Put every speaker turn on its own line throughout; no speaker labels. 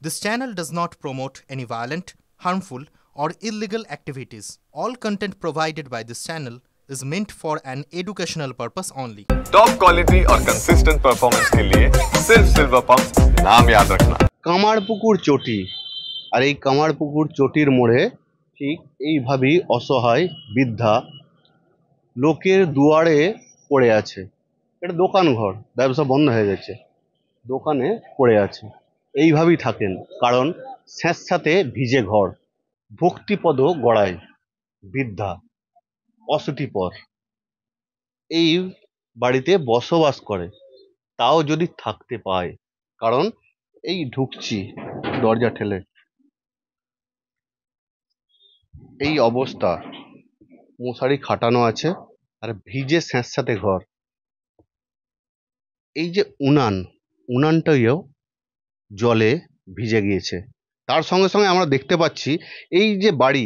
This channel does not promote any violent, harmful, or illegal activities. All content provided by this channel is meant for an educational purpose only.
Top quality और consistent performance के लिए सिर्फ silver pump नाम याद रखना।
কামারপুকুর চটি আর এই কামারপুকুর চটির মোড়ে ঠিক এইভাবেই অসহায় বৃদ্ধা লোকের দুয়ারে পড়ে আছে। এটা দোকান ঘর, ব্যবসা বন্ধ হয়ে গেছে, দোকানে পড়ে আছে, এইভাবেই থাকেন। কারণ স্যাঁতস্যাঁতে ভিজে ঘর, ভক্তিপদ গড়ায় বৃদ্ধা অশীতিপর এই বাড়িতে বসবাস করে, তাও যদি থাকতে পায়। কারণ এই ঢুকছি দরজা ঠেলে, এই অবস্থা, মশারি খাটানো আছে আর ভিজে স্যাঁতস্যাঁতে ঘর। এই যে উনানটাও জলে ভিজে গিয়েছে। তার সঙ্গে সঙ্গে আমরা দেখতে পাচ্ছি এই যে বাড়ি,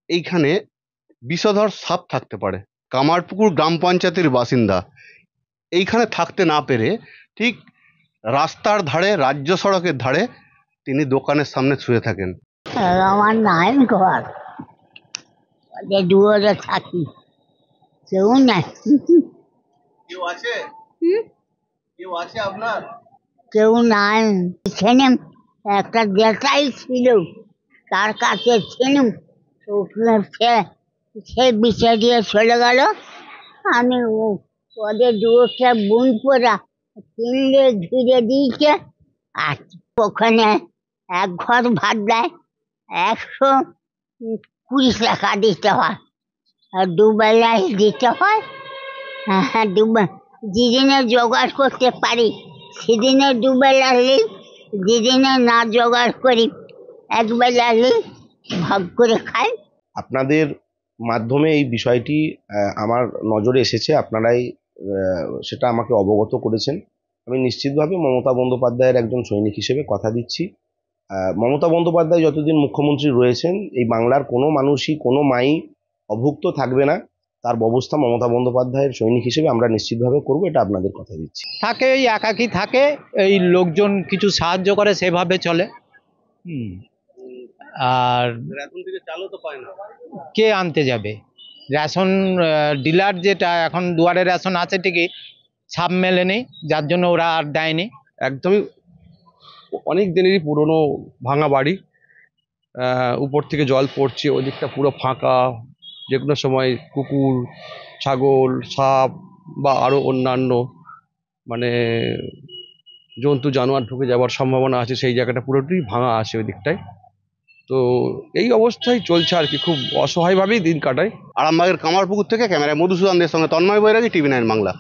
এইখানে বিষধর সাপ থাকতে পারে। কামারপুকুর গ্রাম পঞ্চায়েতের বাসিন্দা এইখানে থাকতে না পেরে ঠিক রাস্তার ধারে, রাজ্য সড়কের ধারে তিনি দোকানের সামনে শুয়ে থাকেন।
আমার নাই ঘর, দুয়ারে থাকি, কেউ নাই।
কেউ আছে? কেউ আছে আপনার?
কেউ নাই। এখানে একটা জেঠাই ছিল, তার কাছে ছিলাম, সে বিচার দিয়ে চলে গেল। আমি ওদের দুটা বোন পোড়া কিনলে ঘিরে দিয়েছে। আর ওখানে এক ঘর ভাত দেয় 120 টাকা দিতে হয়, আর দুবেলায় দিতে হয়। হ্যাঁ, যেদিনে জোগাড় করতে পারি সেদিনে দুবেলা নিই, যেদিনে না জোগাড় করি একবেলা নিই, ভাগ করে খাই।
আপনাদের মাধ্যমে এই বিষয়টি আমার নজরে এসেছে, আপনারাই সেটা আমাকে অবগত করেছেন। আমি নিশ্চিতভাবে মমতা বন্দ্যোপাধ্যায়ের একজন সৈনিক হিসেবে কথা দিচ্ছি, মমতা বন্দ্যোপাধ্যায় যতদিন মুখ্যমন্ত্রী রয়েছেন এই বাংলার কোনো মানুষই, কোনো মাই অভুক্ত থাকবে না। তার ব্যবস্থা মমতা বন্দ্যোপাধ্যায়ের সৈনিক হিসেবে আমরা নিশ্চিতভাবে করব, এটা আপনাদের কথা দিচ্ছি।
থাকে এই একাকি থাকে, এই লোকজন কিছু সাহায্য করে, সেভাবে চলে। আর
রেশন থেকে চালও তো পায় না।
কে আনতে যাবে? রেশন ডিলার যেটা এখন দুয়ারে রেশন আছে ঠিকই, ছাপ মেলেনি, যার জন্য ওরা আর দেয়নি।
একদমই অনেক দিনেরই পুরনো ভাঙা বাড়ি, উপর থেকে জল পড়ছে, ওই দিকটা পুরো ফাঁকা। যে কোনো সময় কুকুর, ছাগল, সাপ বা আরও অন্যান্য মানে জন্তু জানোয়ার ঢুকে যাওয়ার সম্ভাবনা আছে। সেই জায়গাটা পুরোটাই ভাঙা আছে ওই দিকটায়। তো এই অবস্থায় চলছে আর কি, খুব অসহায়ভাবেই দিন কাটায়।
আরামবাগের কামারপুকুর থেকে ক্যামেরায় মধুসূদনদের সঙ্গে তন্ময় বৈরাগী, টিভি9 বাংলা।